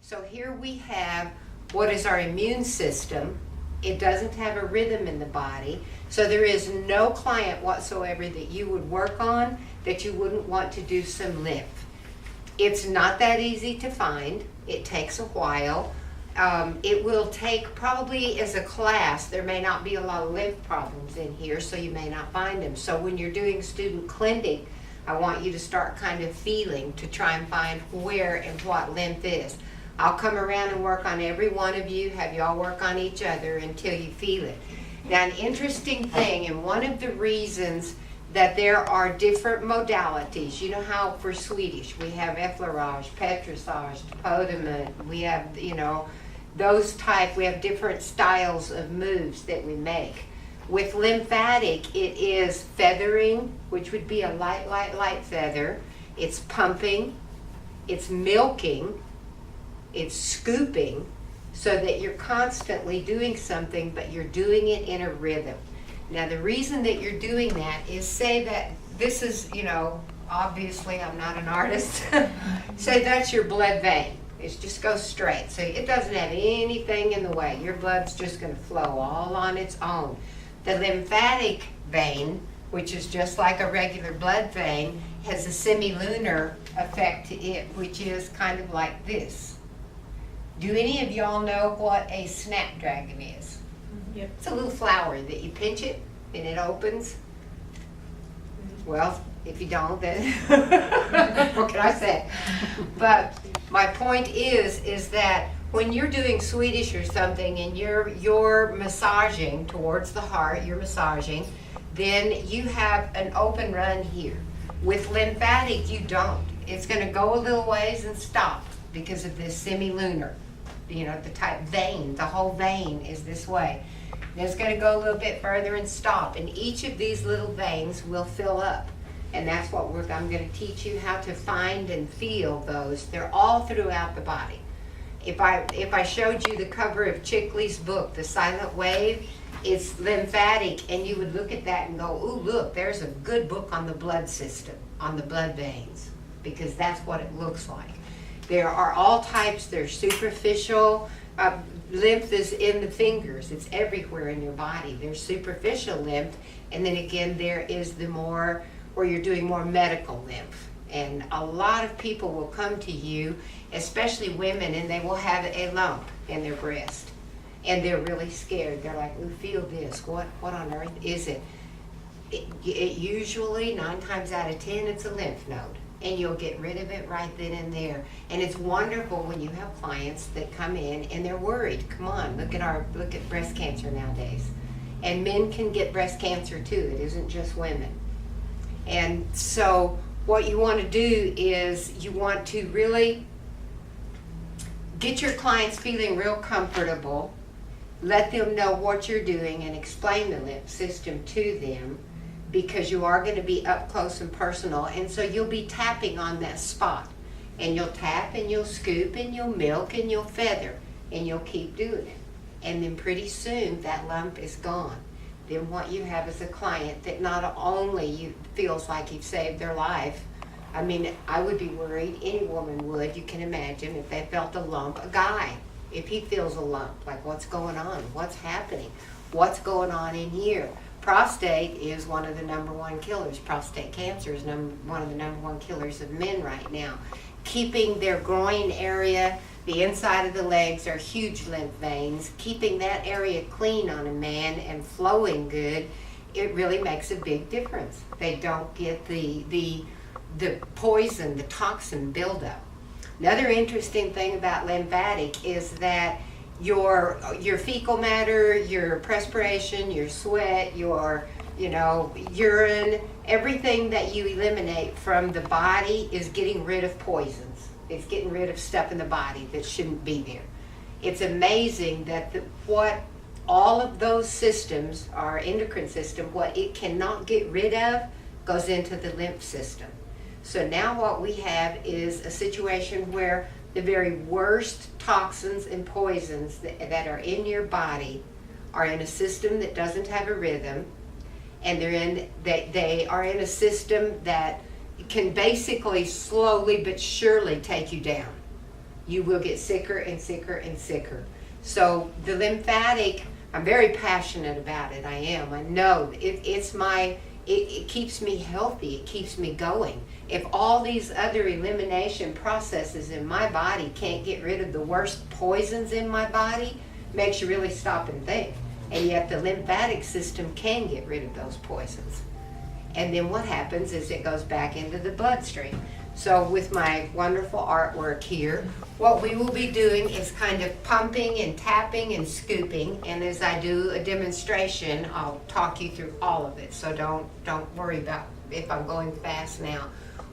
So here we have what is our immune system. It doesn't have a rhythm in the body. So there is no client whatsoever that you would work on that you wouldn't want to do some lymph. It's not that easy to find. It takes a while. It will take, probably as a class, there may not be a lot of lymph problems in here, so you may not find them. So when you're doing student clinic, I want you to start kind of feeling to try and find where and what lymph is. I'll come around and work on every one of you, have you all work on each other until you feel it. Now, an interesting thing, and one of the reasons that there are different modalities, you know how for Swedish we have effleurage, petrissage, podiment, we have, you know, those type, we have different styles of moves that we make. With lymphatic, it is feathering, which would be a light feather. It's pumping, it's milking, it's scooping, so that you're constantly doing something, but you're doing it in a rhythm. Now, the reason that you're doing that is, say that this is, you know, obviously I'm not an artist, say that's your blood vein. It just goes straight, so it doesn't have anything in the way. Your blood's just going to flow all on its own. The lymphatic vein, which is just like a regular blood vein, has a semilunar effect to it, which is kind of like this. Do any of y'all know what a snapdragon is? Yep. It's a little flower that you pinch it and it opens. Well, if you don't, then what can I say? But my point is that when you're doing Swedish or something and you're massaging towards the heart, you're massaging, then you have an open run here. With lymphatic, you don't. It's going to go a little ways and stop because of this semilunar, you know, the type vein. The whole vein is this way. Then it's going to go a little bit further and stop, and each of these little veins will fill up. And that's what I'm going to teach you how to find and feel those. They're all throughout the body. If I showed you the cover of Chickley's book, The Silent Wave, it's lymphatic, and you would look at that and go, ooh, look, there's a good book on the blood system, on the blood veins, because that's what it looks like. There are all types. There's superficial. Lymph is in the fingers. It's everywhere in your body. There's superficial lymph, and then again there is the more, where you're doing more medical lymph. And a lot of people will come to you, especially women, and they will have a lump in their breast. And they're really scared. They're like, we feel this. What on earth is it? It usually, 9 times out of 10, it's a lymph node. And you'll get rid of it right then and there. And it's wonderful when you have clients that come in and they're worried. Come on, look at breast cancer nowadays. And men can get breast cancer too. It isn't just women. And so what you want to do is you want to really get your clients feeling real comfortable, let them know what you're doing, and explain the lymph system to them, because you are going to be up close and personal. And so you'll be tapping on that spot, and you'll tap and you'll scoop and you'll milk and you'll feather, and you'll keep doing it. And then pretty soon that lump is gone. Then what you have is a client that not only feels like you've saved their life. I mean, I would be worried, any woman would, you can imagine, if they felt a lump. A guy, if he feels a lump, like what's going on, what's happening, what's going on in here. Prostate is one of the #1 killers. Prostate cancer is one of the #1 killers of men right now. Keeping their groin area, the inside of the legs are huge lymph veins. Keeping that area clean on a man and flowing good, it really makes a big difference. They don't get the poison, the toxin buildup. Another interesting thing about lymphatic is that your fecal matter, your perspiration, your sweat, your urine, everything that you eliminate from the body is getting rid of poisons. It's getting rid of stuff in the body that shouldn't be there. It's amazing that what all of those systems, our endocrine system, what it cannot get rid of goes into the lymph system. So now what we have is a situation where the very worst toxins and poisons that are in your body are in a system that doesn't have a rhythm, and they are in a system that can basically slowly but surely take you down. you will get sicker and sicker and sicker. So the lymphatic, I'm very passionate about it. I am. I know it keeps me healthy. It keeps me going. If all these other elimination processes in my body can't get rid of the worst poisons in my body, makes you really stop and think. And yet the lymphatic system can get rid of those poisons. And then what happens is it goes back into the bloodstream. So with my wonderful artwork here, what we will be doing is kind of pumping and tapping and scooping. And as I do a demonstration, I'll talk you through all of it. So don't worry about if I'm going fast now.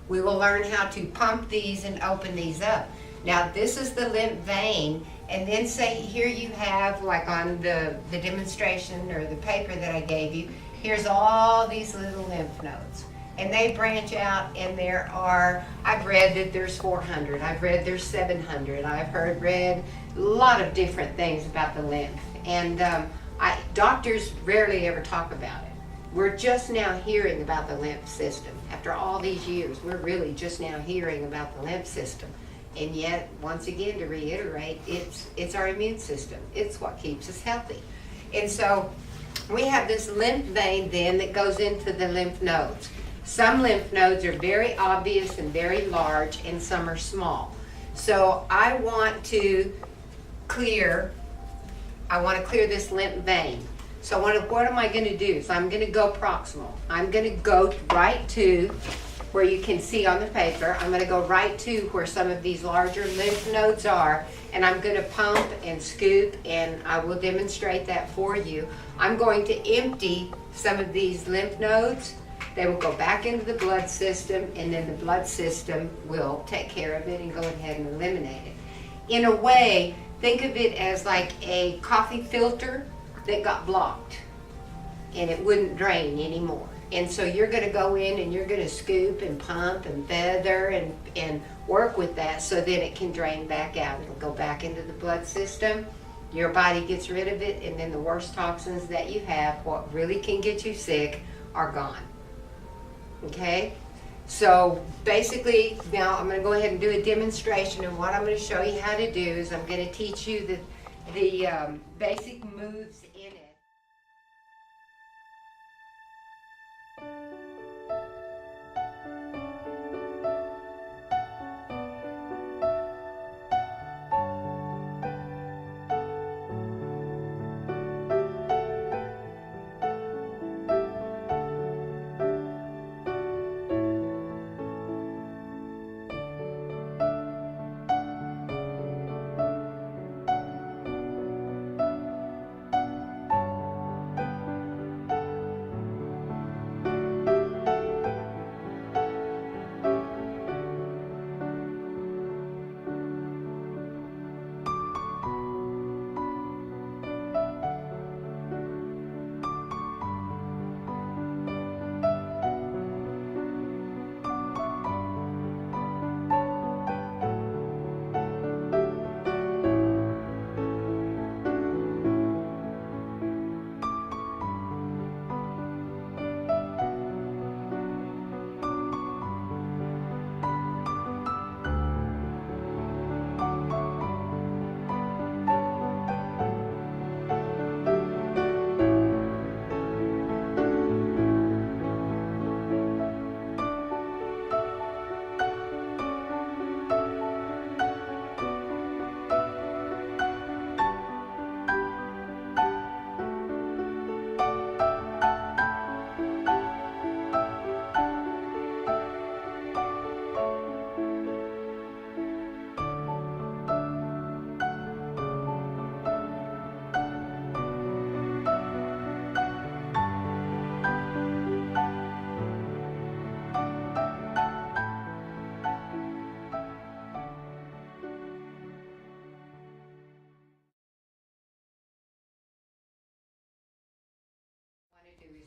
We will learn how to pump these and open these up. Now this is the lymph vein, and then say here you have, like on the demonstration or the paper that I gave you, here's all these little lymph nodes. And they branch out, and there are, I've read that there's 400, I've read there's 700, I've read a lot of different things about the lymph. And doctors rarely ever talk about it. We're just now hearing about the lymph system. After all these years, we're really just now hearing about the lymph system. And yet, once again, to reiterate, it's our immune system. It's what keeps us healthy. And so we have this lymph vein then that goes into the lymph nodes. Some lymph nodes are very obvious and very large, and some are small. So I want to clear this lymph vein. So what am I going to do? So I'm going to go proximal. I'm going to go right to where you can see on the paper. I'm going to go right to where some of these larger lymph nodes are, and I'm going to pump and scoop, and I will demonstrate that for you. I'm going to empty some of these lymph nodes. They will go back into the blood system, and then the blood system will take care of it and go ahead and eliminate it. In a way, think of it as like a coffee filter that got blocked, and it wouldn't drain anymore. And so you're going to go in and you're going to scoop and pump and feather and work with that so then it can drain back out. It'll go back into the blood system. Your body gets rid of it, and then the worst toxins that you have, what really can get you sick, are gone. Okay? So basically, now I'm going to go ahead and do a demonstration, and what I'm going to show you how to do is I'm going to teach you the basic moves in it.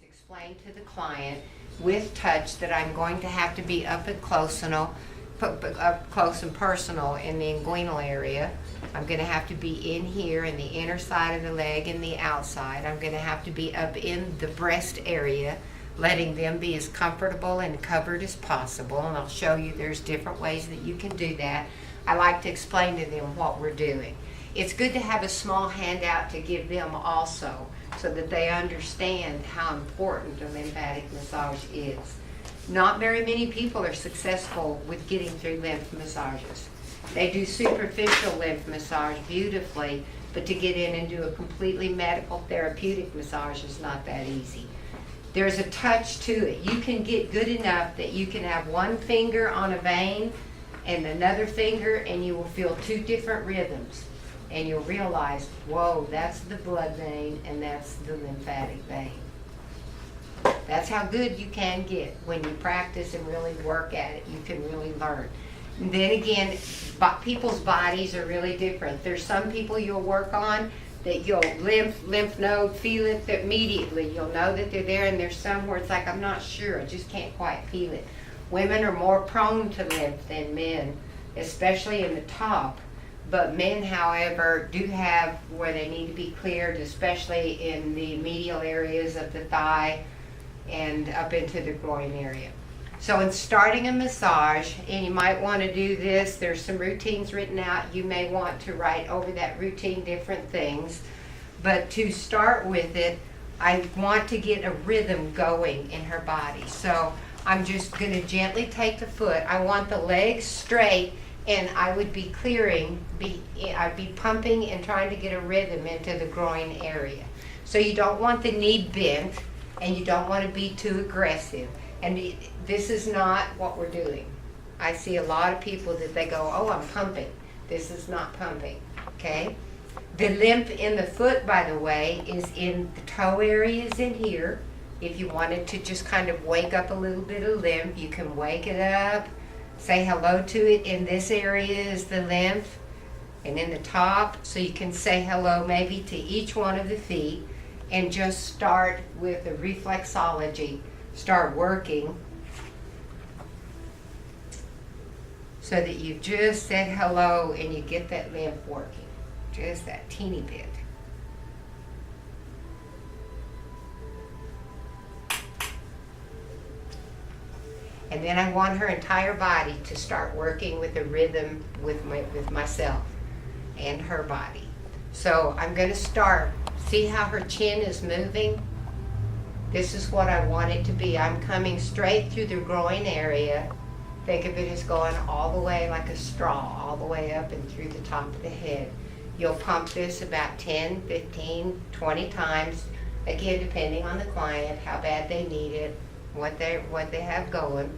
Explain to the client with touch that I'm going to have to be up close and personal in the inguinal area. I'm going to have to be in here in the inner side of the leg and the outside. I'm going to have to be up in the breast area, letting them be as comfortable and covered as possible. And I'll show you there's different ways that you can do that. I like to explain to them what we're doing. It's good to have a small handout to give them also, so that they understand how important a lymphatic massage is. Not very many people are successful with getting through lymph massages. They do superficial lymph massage beautifully, but to get in and do a completely medical therapeutic massage is not that easy. There's a touch to it. You can get good enough that you can have one finger on a vein and another finger, and you will feel two different rhythms. And you'll realize, whoa, that's the blood vein and that's the lymphatic vein. That's how good you can get. When you practice and really work at it, you can really learn. And then again, people's bodies are really different. There's some people you'll work on that you'll lymph node, feel it immediately. You'll know that they're there, and there's some where it's like, I'm not sure, I just can't quite feel it. Women are more prone to lymph than men, especially in the top. But men, however, do have where they need to be cleared, especially in the medial areas of the thigh and up into the groin area. So in starting a massage, and you might want to do this, there's some routines written out. You may want to write over that routine different things. But to start with it, I want to get a rhythm going in her body. So I'm just going to gently take the foot. I want the legs straight, and I would be clearing, I'd be pumping and trying to get a rhythm into the groin area. So you don't want the knee bent, and you don't want to be too aggressive. And this is not what we're doing. I see a lot of people that they go, oh, I'm pumping. This is not pumping, okay? The lymph in the foot, by the way, is in the toe areas in here. If you wanted to just kind of wake up a little bit of lymph, you can wake it up. Say hello to it. In this area is the lymph, and in the top, so you can say hello maybe to each one of the feet, and just start with the reflexology. Start working so that you've just said hello and you get that lymph working, just that teeny bit. And then I want her entire body to start working with a rhythm with myself and her body. So I'm going to start. See how her chin is moving? This is what I want it to be. I'm coming straight through the groin area. Think of it as going all the way like a straw, all the way up and through the top of the head. You'll pump this about 10, 15, 20 times, again depending on the client, how bad they need it, what they have going,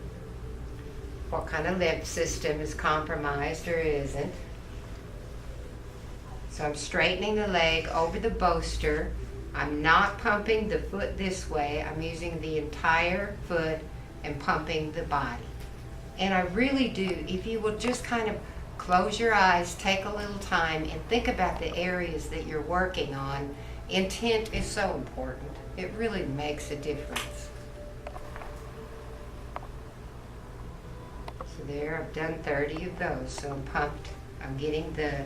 what kind of lymph system is compromised or isn't. So I'm straightening the leg over the bolster. I'm not pumping the foot this way. I'm using the entire foot and pumping the body. And I really do, if you will just kind of close your eyes, take a little time, and think about the areas that you're working on. Intent is so important. It really makes a difference. So there, I've done 30 of those. So I'm pumped. I'm getting the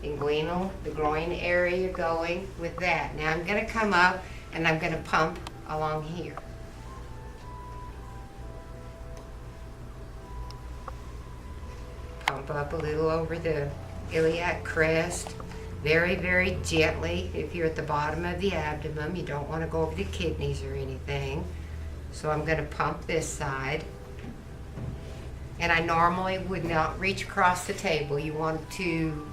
inguinal, the groin area going with that. Now I'm going to come up and I'm going to pump along here. Pump up a little over the iliac crest, very, very gently. If you're at the bottom of the abdomen, you don't want to go over the kidneys or anything. So I'm going to pump this side. And I normally would not reach across the table. You want to,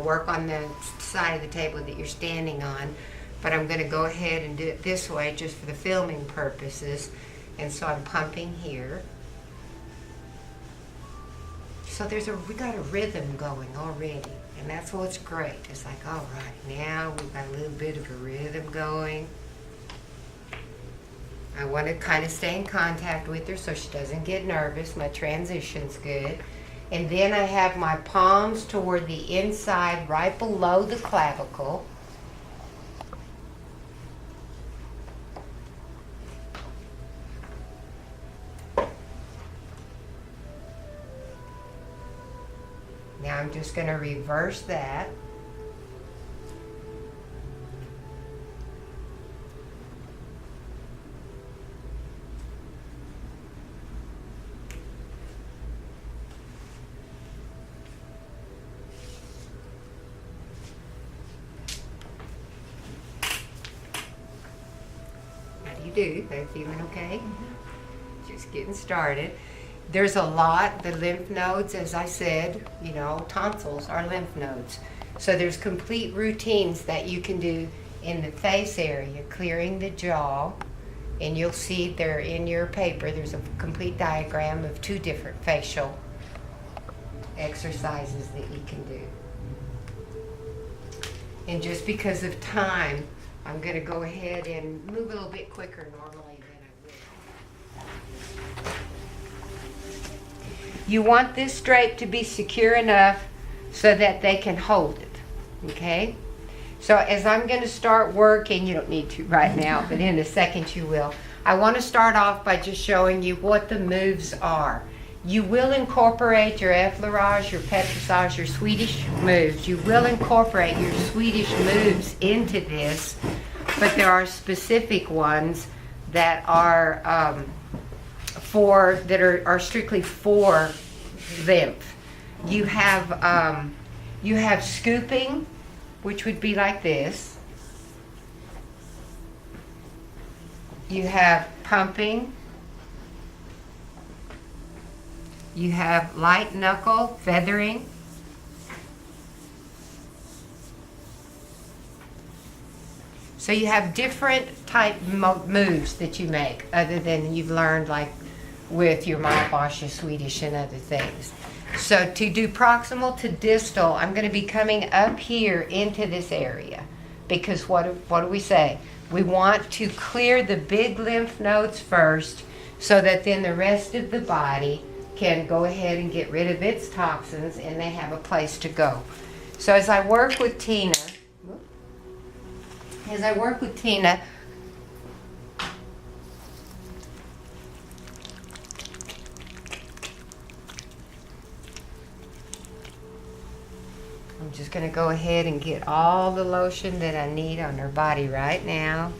work on the side of the table that you're standing on. But I'm going to go ahead and do it this way just for the filming purposes. And so I'm pumping here. So we got a rhythm going already. And that's what's great. It's like, all right, now we've got a little bit of a rhythm going. I want to kind of stay in contact with her so she doesn't get nervous. My transition's good. And then I have my palms toward the inside, right below the clavicle. Now I'm just going to reverse that. do? Are you feeling okay? Just getting started. There's a lot, the lymph nodes, as I said, you know, tonsils are lymph nodes. So there's complete routines that you can do in the face area, clearing the jaw, and you'll see there in your paper, there's a complete diagram of 2 different facial exercises that you can do. And just because of time, I'm going to go ahead and move a little bit quicker normally than I will. You want this drape to be secure enough so that they can hold it, okay? So as I'm going to start working, you don't need to right now, but in a second you will. I want to start off by just showing you what the moves are. You will incorporate your effleurage, your petrissage, your Swedish moves. You will incorporate your Swedish moves into this, but there are specific ones that are are strictly for lymph. You have scooping, which would be like this. You have pumping. You have light knuckle feathering. So you have different type moves that you make, other than you've learned like with your mouthwash, Swedish, and other things. So to do proximal to distal, I'm going to be coming up here into this area, because what do we say? We want to clear the big lymph nodes first, so that then the rest of the body can go ahead and get rid of its toxins, and they have a place to go. So as I work with Tina, I'm just going to go ahead and get all the lotion that I need on her body right now.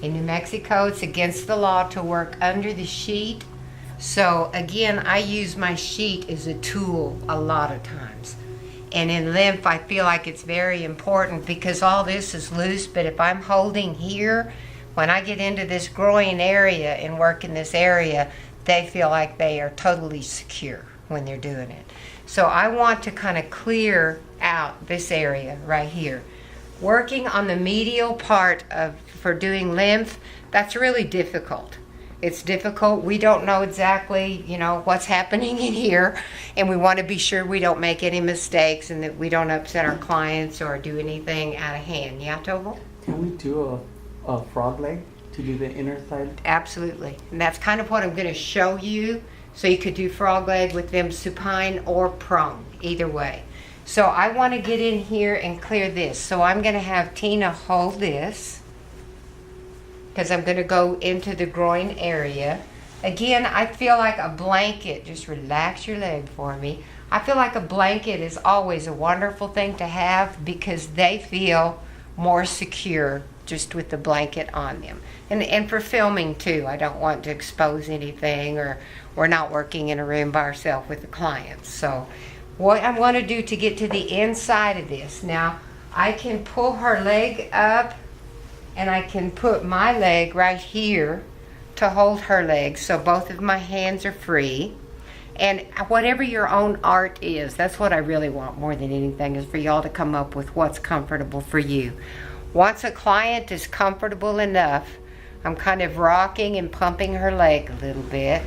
In New Mexico, it's against the law to work under the sheet. So again, I use my sheet as a tool a lot of times. And in lymph, I feel like it's very important because all this is loose, but if I'm holding here, when I get into this groin area and work in this area, they feel like they are totally secure when they're doing it. So I want to kind of clear out this area right here. Working on the medial part for doing lymph, that's really difficult. It's difficult. We don't know exactly, what's happening in here, and we want to be sure we don't make any mistakes and that we don't upset our clients or do anything out of hand. Yeah, Tobel? Can we do a frog leg to do the inner side? Absolutely. And that's kind of what I'm going to show you. So you could do frog leg with them supine or prone, either way. So I want to get in here and clear this. So I'm going to have Tina hold this, because I'm going to go into the groin area. Again, I feel like a blanket, just relax your leg for me. I feel like a blanket is always a wonderful thing to have because they feel more secure just with the blanket on them. And for filming too, I don't want to expose anything, or we're not working in a room by ourselves with the clients. So what I want to do to get to the inside of this, now I can pull her leg up and I can put my leg right here to hold her leg, so both of my hands are free. And whatever your own art is, that's what I really want more than anything, is for y'all to come up with what's comfortable for you. Once a client is comfortable enough, I'm kind of rocking and pumping her leg a little bit.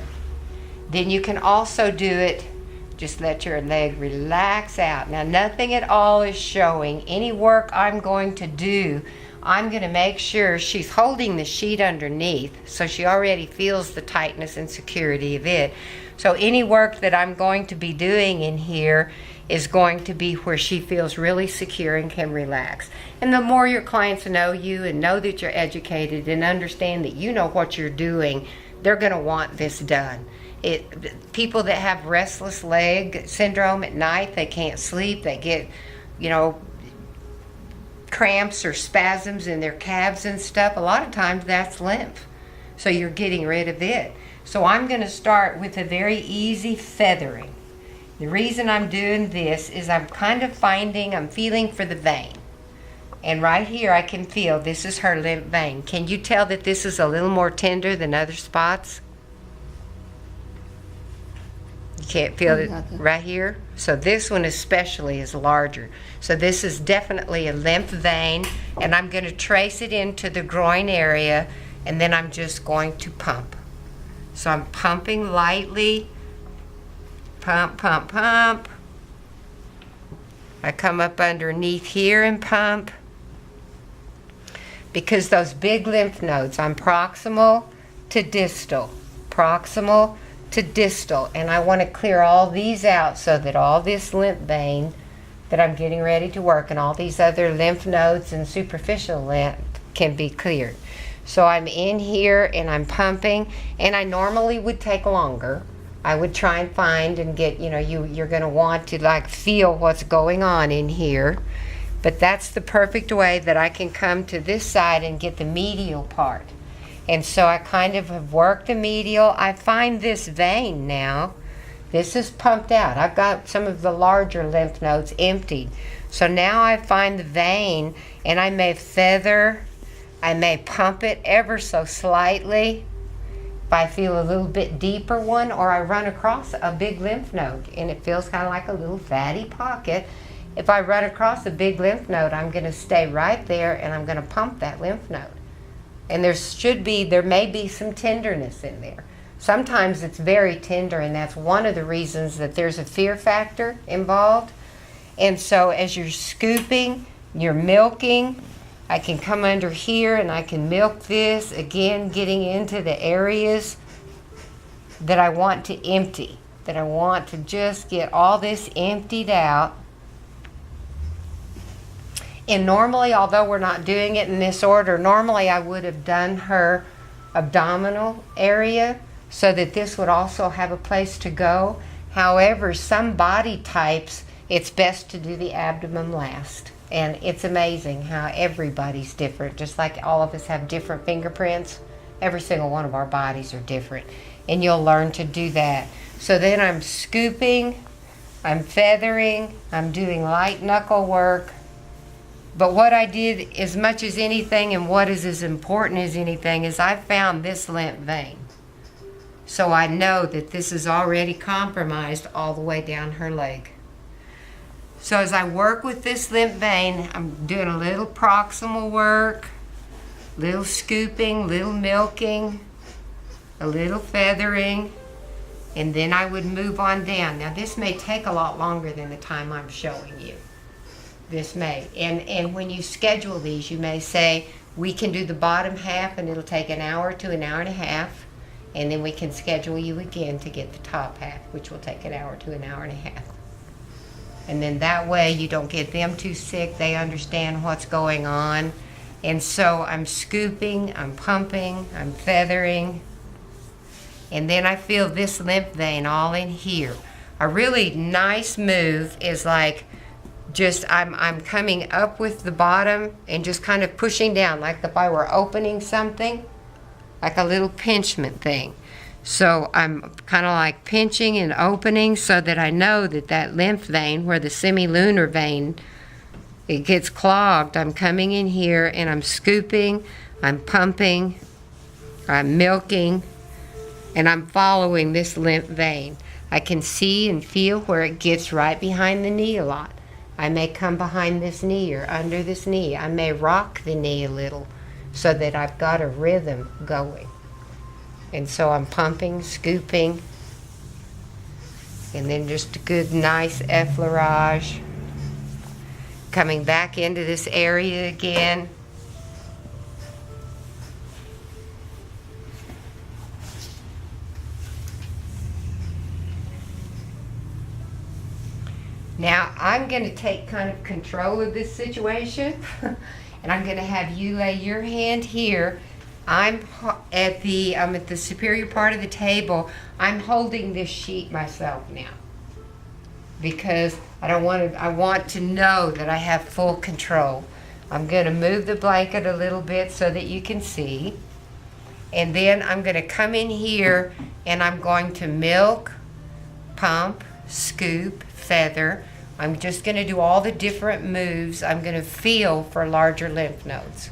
Then you can also do it, just let your leg relax out. Now nothing at all is showing. Any work I'm going to do, I'm going to make sure she's holding the sheet underneath, so she already feels the tightness and security of it. So any work that I'm going to be doing in here is going to be where she feels really secure and can relax. And the more your clients know you and know that you're educated and understand that you know what you're doing, they're going to want this done. People that have restless leg syndrome at night, they can't sleep, they get, cramps or spasms in their calves and stuff, a lot of times that's lymph. So you're getting rid of it. So I'm going to start with a very easy feathering. The reason I'm doing this is I'm feeling for the vein. And right here I can feel this is her lymph vein. Can you tell that this is a little more tender than other spots? You can't feel it right here? So this one especially is larger. So this is definitely a lymph vein, and I'm going to trace it into the groin area, and then I'm just going to pump. So I'm pumping lightly. Pump, pump, pump. I come up underneath here and pump. Because those big lymph nodes, I'm proximal to distal. Proximal to distal, and I want to clear all these out so that all this lymph vein that I'm getting ready to work and all these other lymph nodes and superficial lymph can be cleared. So I'm in here and I'm pumping, and I normally would take longer. I would try and find and get, you're going to want to like feel what's going on in here, but that's the perfect way that I can come to this side and get the medial part. And so I kind of have worked the medial. I find this vein now. This is pumped out. I've got some of the larger lymph nodes emptied. So now I find the vein, and I may feather, I may pump it ever so slightly if I feel a little bit deeper one, or I run across a big lymph node and it feels kind of like a little fatty pocket. If I run across a big lymph node, I'm going to stay right there and I'm going to pump that lymph node. And there may be some tenderness in there. Sometimes it's very tender, and that's one of the reasons that there's a fear factor involved. And so as you're scooping, you're milking, I can come under here and I can milk this, again getting into the areas that I want to empty, that I want to just get all this emptied out. And normally, although we're not doing it in this order, normally I would have done her abdominal area so that this would also have a place to go. However, some body types, it's best to do the abdomen last. And it's amazing how everybody's different. Just like all of us have different fingerprints, every single one of our bodies are different. And you'll learn to do that. So then I'm scooping, I'm feathering, I'm doing light knuckle work. But what I did as much as anything, and what is as important as anything, is I found this lymph vein. So I know that this is already compromised all the way down her leg. So as I work with this lymph vein, I'm doing a little proximal work, little scooping, little milking, a little feathering, and then I would move on down. Now this may take a lot longer than the time I'm showing you. This may. And when you schedule these, you may say, we can do the bottom half and it'll take an hour to an hour and a half, and then we can schedule you again to get the top half, which will take an hour to an hour and a half. And then that way you don't get them too sick, they understand what's going on. And so I'm scooping, I'm pumping, I'm feathering, and then I feel this lymph vein all in here. A really nice move is like, I'm coming up with the bottom and just kind of pushing down, like if I were opening something, like a little pinchment thing. So I'm kind of like pinching and opening so that I know that that lymph vein, where the semilunar vein, it gets clogged. I'm coming in here and I'm scooping, I'm pumping, I'm milking, and I'm following this lymph vein. I can see and feel where it gets right behind the knee a lot. I may come behind this knee or under this knee. I may rock the knee a little so that I've got a rhythm going. And so I'm pumping, scooping, and then just a good, nice effleurage. Coming back into this area again. Now I'm going to take kind of control of this situation and I'm going to have you lay your hand here. I'm at the superior part of the table. I'm holding this sheet myself now because I want to know that I have full control. I'm going to move the blanket a little bit so that you can see. And then I'm going to come in here and I'm going to milk, pump, scoop, feather I'm just going to do all the different moves. I'm going to feel for larger lymph nodes.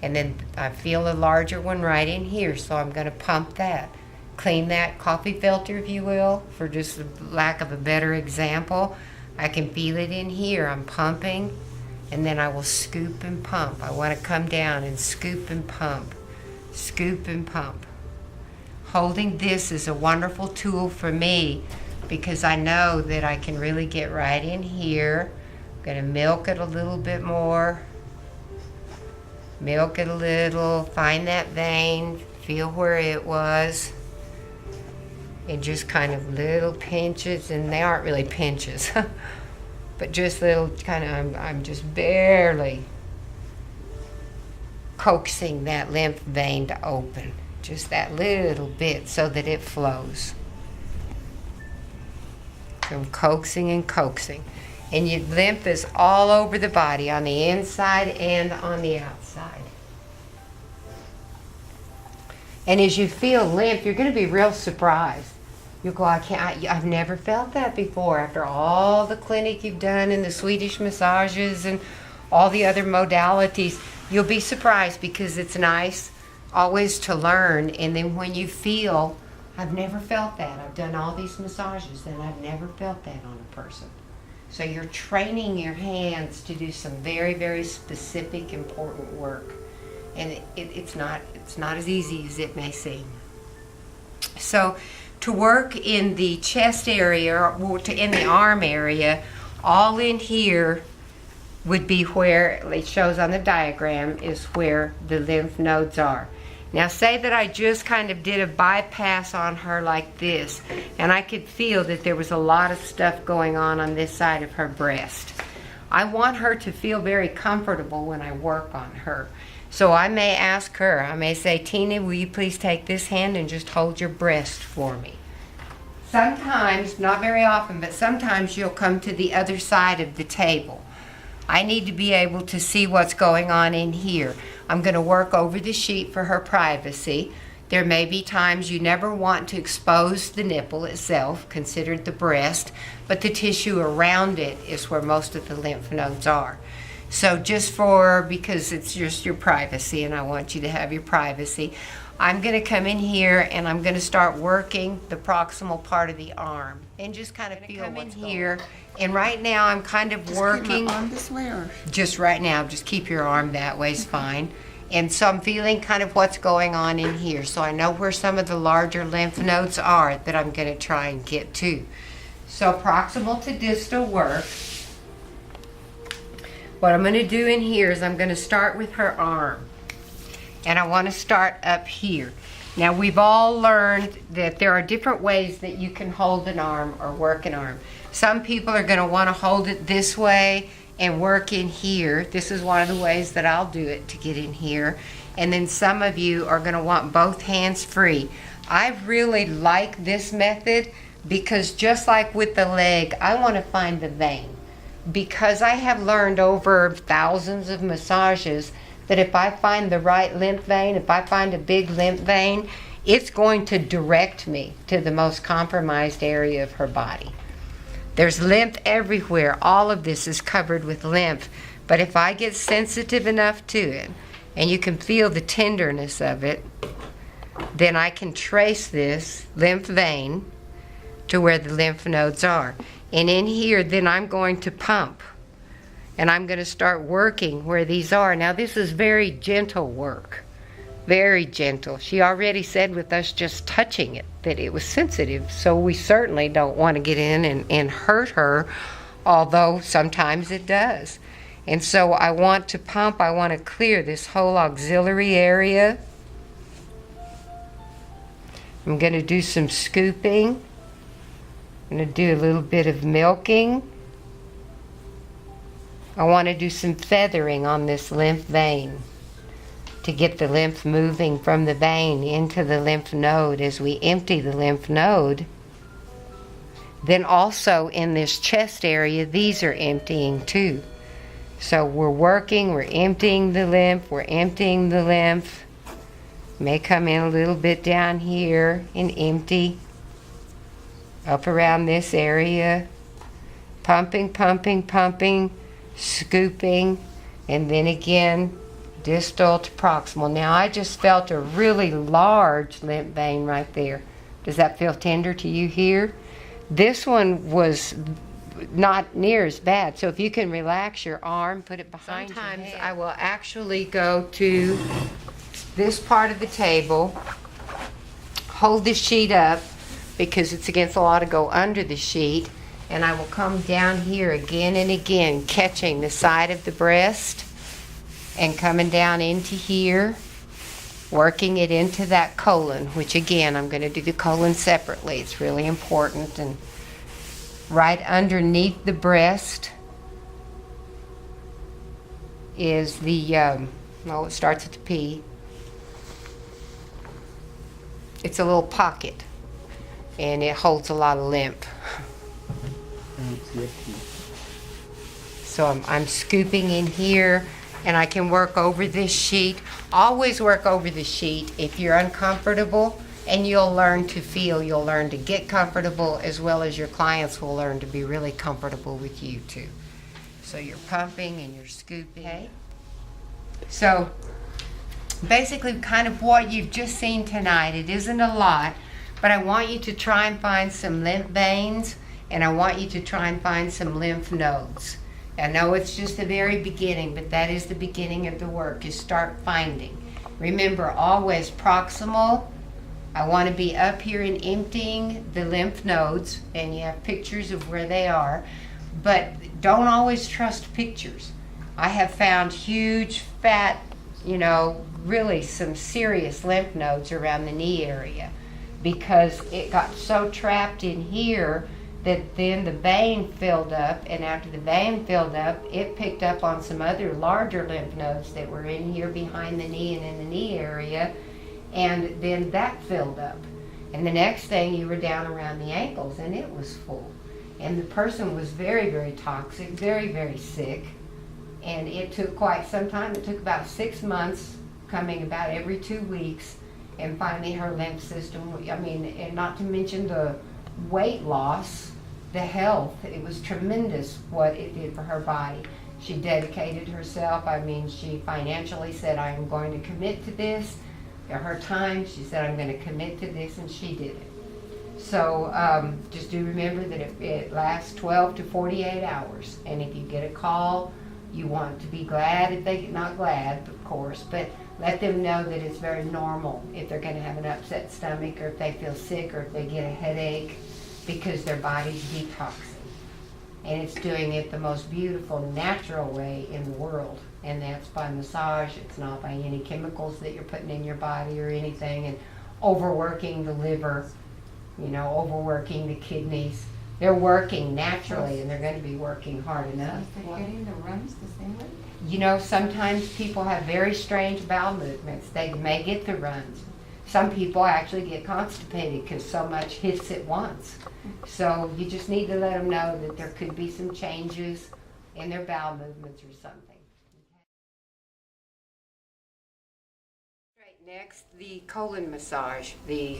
And then I feel a larger one right in here, so I'm going to pump that. Clean that coffee filter, if you will, for just the lack of a better example. I can feel it in here. I'm pumping, and then I will scoop and pump. I want to come down and scoop and pump. Scoop and pump. Holding this is a wonderful tool for me because I know that I can really get right in here. I'm going to milk it a little bit more. Milk it a little, find that vein, feel where it was, and just kind of little pinches, and they aren't really pinches, but just little kind of, I'm just barely coaxing that lymph vein to open, just that little bit so that it flows. So I'm coaxing and coaxing. And your lymph is all over the body, on the inside and on the outside. And as you feel lymph, you're going to be real surprised. You'll go, I've never felt that before. After all the clinic you've done and the Swedish massages and all the other modalities, you'll be surprised because it's nice always to learn. And then when you feel, I've never felt that. I've done all these massages and I've never felt that on a person. So you're training your hands to do some very, very specific, important work. And it's not as easy as it may seem. So to work in the chest area, or in the arm area, all in here would be where, it shows on the diagram, is where the lymph nodes are. Now say that I just kind of did a bypass on her like this, and I could feel that there was a lot of stuff going on this side of her breast. I want her to feel very comfortable when I work on her. So I may ask her, I may say, Tina, will you please take this hand and just hold your breast for me? Sometimes, not very often, but sometimes you'll come to the other side of the table. I need to be able to see what's going on in here. I'm going to work over the sheet for her privacy. There may be times you never want to expose the nipple itself, considered the breast, but the tissue around it is where most of the lymph nodes are. So because it's just your privacy and I want you to have your privacy, I'm going to come in here and I'm going to start working the proximal part of the arm and just kind of feel what's in here. And right now I'm kind of working. Keep my arm this way, or? Just right now, just keep your arm that way is fine. And so I'm feeling kind of what's going on in here. So I know where some of the larger lymph nodes are that I'm going to try and get to. So proximal to distal work. What I'm going to do in here is I'm going to start with her arm. And I want to start up here. Now we've all learned that there are different ways that you can hold an arm or work an arm. Some people are going to want to hold it this way and work in here. This is one of the ways that I'll do it to get in here. And then some of you are going to want both hands free. I really like this method because just like with the leg, I want to find the vein. Because I have learned over thousands of massages that if I find the right lymph vein, if I find a big lymph vein, it's going to direct me to the most compromised area of her body. There's lymph everywhere. All of this is covered with lymph. But if I get sensitive enough to it, and you can feel the tenderness of it, then I can trace this lymph vein to where the lymph nodes are. And in here, then I'm going to pump. And I'm going to start working where these are. Now, this is very gentle work. Very gentle. She already said with us just touching it that it was sensitive. So we certainly don't want to get in and hurt her, although sometimes it does. And so I want to pump. I want to clear this whole auxiliary area. I'm going to do some scooping. I'm going to do a little bit of milking. I want to do some feathering on this lymph vein to get the lymph moving from the vein into the lymph node as we empty the lymph node. Then also in this chest area, these are emptying too. So we're working, we're emptying the lymph, we're emptying the lymph. May come in a little bit down here and empty. Up around this area. pumping, pumping, pumping, scooping, and then again distal to proximal. Now I just felt a really large lymph vein right there. Does that feel tender to you here? This one was not near as bad. So if you can relax your arm, put it behind your head. Sometimes I will actually go to this part of the table, hold the sheet up because it's against the law to go under the sheet, and I will come down here again and again, catching the side of the breast and coming down into here, working it into that colon, which again, I'm going to do the colon separately. It's really important. And right underneath the breast is the, it starts with the P. It's a little pocket, and it holds a lot of lymph. So I'm scooping in here, and I can work over this sheet. Always work over the sheet if you're uncomfortable, and you'll learn to feel, you'll learn to get comfortable, as well as your clients will learn to be really comfortable with you too. So you're pumping and you're scooping. Okay? So basically kind of what you've just seen tonight. It isn't a lot, but I want you to try and find some lymph veins, and I want you to try and find some lymph nodes. I know it's just the very beginning, but that is the beginning of the work, is start finding. Remember, always proximal. I want to be up here and emptying the lymph nodes, and you have pictures of where they are, but don't always trust pictures. I have found huge, fat, really some serious lymph nodes around the knee area because it got so trapped in here that then the vein filled up, and after the vein filled up, it picked up on some other larger lymph nodes that were in here behind the knee and in the knee area, and then that filled up. And the next thing, you were down around the ankles, and it was full. And the person was very, very toxic, very, very sick, and it took quite some time. It took about 6 months, coming about every 2 weeks, and finally her lymph system, and not to mention the weight loss, the health, it was tremendous what it did for her body. She dedicated herself. She financially said, I am going to commit to this. Her time, she said, I'm going to commit to this, and she did it. So just do remember that it lasts 12 to 48 hours, and if you get a call, you want to be glad if they, not glad, of course, but let them know that it's very normal if they're going to have an upset stomach, or if they feel sick, or if they get a headache, because their body's detoxing. And it's doing it the most beautiful, natural way in the world. And that's by massage. It's not by any chemicals that you're putting in your body or anything, and overworking the liver, overworking the kidneys. They're working naturally, and they're going to be working hard enough. They're getting the runs the same way? Sometimes people have very strange bowel movements. They may get the runs. Some people actually get constipated because so much hits at once. So you just need to let them know that there could be some changes in their bowel movements or something. Right, next, the colon massage, the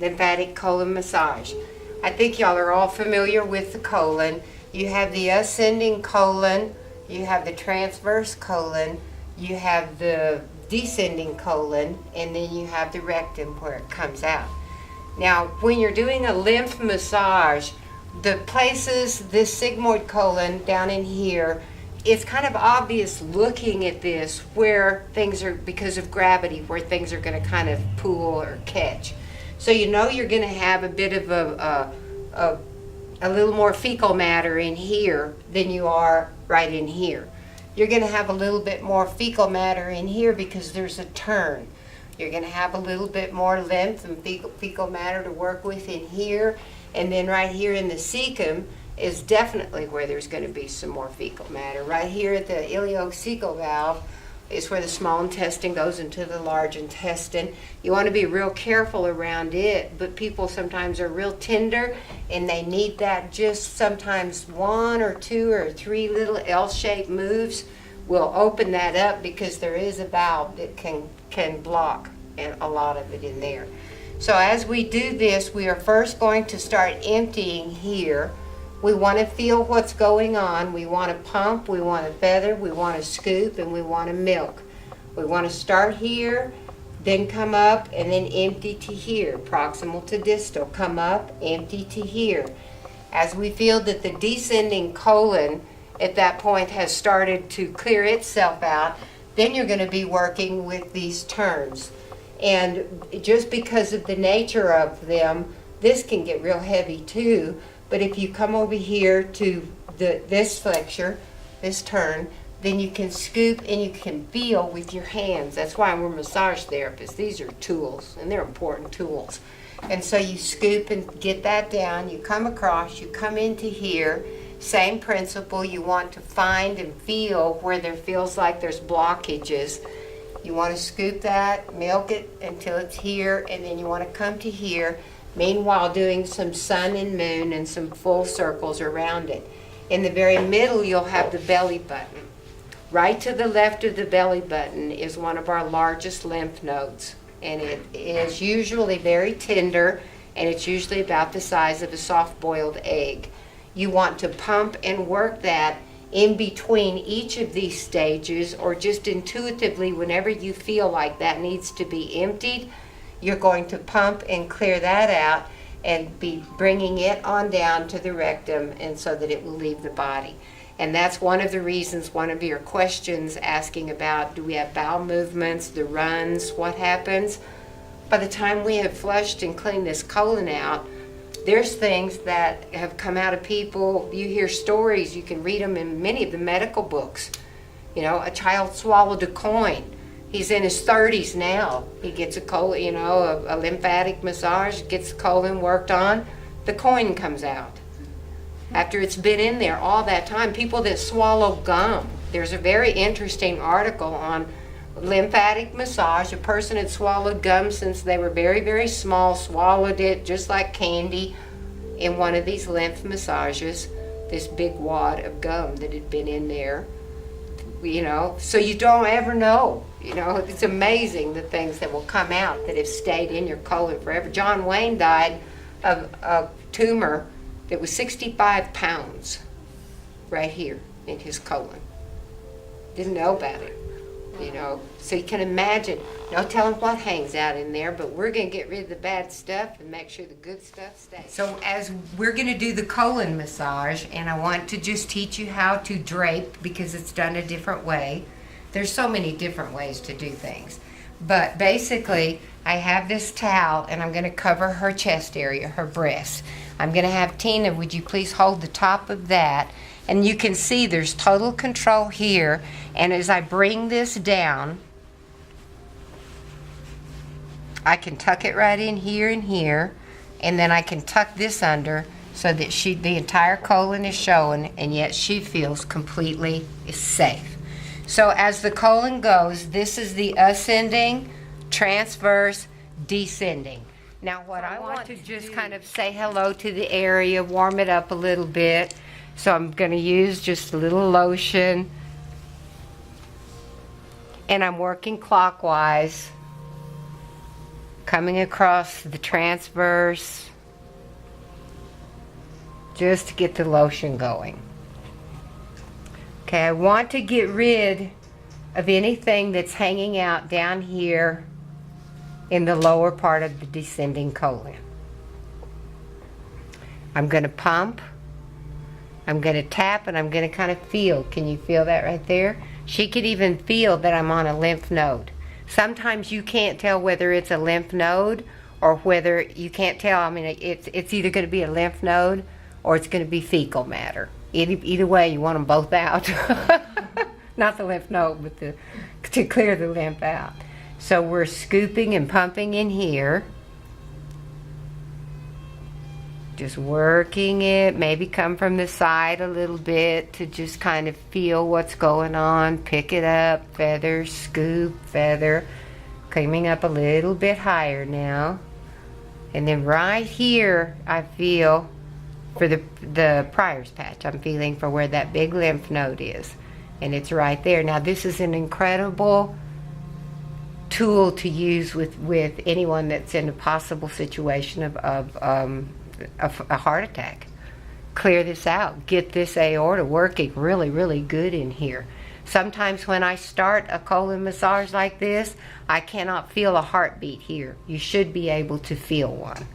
lymphatic colon massage. I think y'all are all familiar with the colon. You have the ascending colon, you have the transverse colon, you have the descending colon, and then you have the rectum where it comes out. Now, when you're doing a lymph massage, the places, this sigmoid colon down in here, it's kind of obvious looking at this where things are, because of gravity, where things are going to kind of pool or catch. So you're going to have a bit of a little more fecal matter in here than you are right in here. You're going to have a little bit more fecal matter in here because there's a turn. You're going to have a little bit more lymph and fecal matter to work with in here. And then right here in the cecum is definitely where there's going to be some more fecal matter. Right here at the ileocecal valve is where the small intestine goes into the large intestine. You want to be real careful around it, but people sometimes are real tender and they need that. Just sometimes 1 or 2 or 3 little L-shaped moves will open that up, because there is a valve that can block a lot of it in there. So as we do this, we are first going to start emptying here We want to feel what's going on. We want to pump, we want to feather, we want to scoop, and we want to milk. We want to start here, then come up, and then empty to here, proximal to distal. Come up, empty to here. As we feel that the descending colon at that point has started to clear itself out, then you're going to be working with these turns. And just because of the nature of them, this can get real heavy too. But if you come over here to this flexure, this turn, then you can scoop and you can feel with your hands. That's why we're massage therapists. These are tools, and they're important tools. And so you scoop and get that down. You come across, you come into here. Same principle. You want to find and feel where there feels like there's blockages. You want to scoop that, milk it until it's here, and then you want to come to here. Meanwhile, doing some sun and moon and some full circles around it. In the very middle, you'll have the belly button. Right to the left of the belly button is one of our largest lymph nodes. And it is usually very tender, and it's usually about the size of a soft-boiled egg. You want to pump and work that in between each of these stages, or just intuitively, whenever you feel like that needs to be emptied, you're going to pump and clear that out and be bringing it on down to the rectum, and so that it will leave the body. And that's one of the reasons, one of your questions asking about, do we have bowel movements, the runs, what happens? By the time we have flushed and cleaned this colon out, there's things that have come out of people. You hear stories, you can read them in many of the medical books. You know, a child swallowed a coin. He's in his 30s now. He gets a colon, you know, a lymphatic massage, gets the colon worked on, the coin comes out. After it's been in there all that time. People that swallow gum. There's a very interesting article on lymphatic massage. A person had swallowed gum since they were very, very small, swallowed it just like candy in one of these lymph massages, this big wad of gum that had been in there. You know, so you don't ever know. You know, it's amazing the things that will come out that have stayed in your colon forever. John Wayne died of a tumor that was 65 pounds right here in his colon. Didn't know about it, you know. So you can imagine, no telling what hangs out in there, but we're going to get rid of the bad stuff and make sure the good stuff stays. So as we're going to do the colon massage, and I want to just teach you how to drape because it's done a different way. There's so many different ways to do things. But basically, I have this towel, and I'm going to cover her chest area, her breasts. I'm going to have Tina, would you please hold the top of that? And you can see there's total control here. And as I bring this down, I can tuck it right in here and here. And then I can tuck this under so that the entire colon is showing, and yet she feels completely safe. So as the colon goes, this is the ascending, transverse, descending. Now what I want to just kind of say hello to the area, warm it up a little bit. So I'm going to use just a little lotion. And I'm working clockwise, coming across the transverse, just to get the lotion going. Okay, I want to get rid of anything that's hanging out down here in the lower part of the descending colon. I'm going to pump, I'm going to tap, and I'm going to kind of feel. Can you feel that right there? She could even feel that I'm on a lymph node. Sometimes you can't tell whether it's a lymph node or whether you can't tell. I mean, it's either going to be a lymph node or it's going to be fecal matter. Either way, you want them both out. Not the lymph node, but to clear the lymph out. So we're scooping and pumping in here. Just working it, maybe come from the side a little bit to just kind of feel what's going on. Pick it up, feather, scoop, feather. Coming up a little bit higher now. And then right here, I feel for the Prior's patch. I'm feeling for where that big lymph node is. And it's right there. Now this is an incredible tool to use with anyone that's in a possible situation of a heart attack. clear this out, get this aorta working really, really good in here. Sometimes when I start a colon massage like this, I cannot feel a heartbeat here. You should be able to feel one.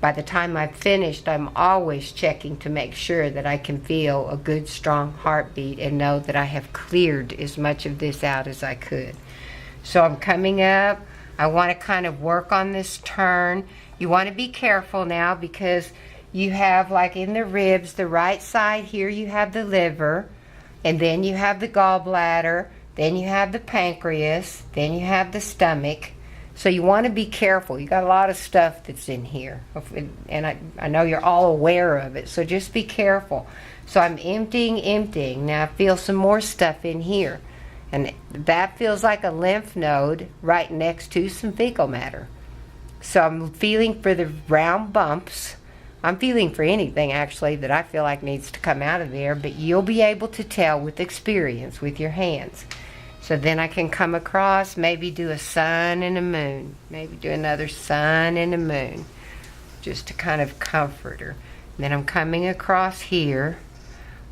By the time I've finished, I'm always checking to make sure that I can feel a good, strong heartbeat and know that I have cleared as much of this out as I could. So I'm coming up. I want to kind of work on this turn. You want to be careful now because you have, like in the ribs, the right side here, you have the liver, and then you have the gallbladder, then you have the pancreas, then you have the stomach. So you want to be careful. You got a lot of stuff that's in here, and I know you're all aware of it, so just be careful. So I'm emptying. Now I feel some more stuff in here, and that feels like a lymph node right next to some fecal matter. So I'm feeling for the round bumps. I'm feeling for anything actually that I feel like needs to come out of there, but you'll be able to tell with experience with your hands. So then I can come across, maybe do a sun and a moon, maybe do another sun and a moon, just to kind of comfort her. And then I'm coming across here,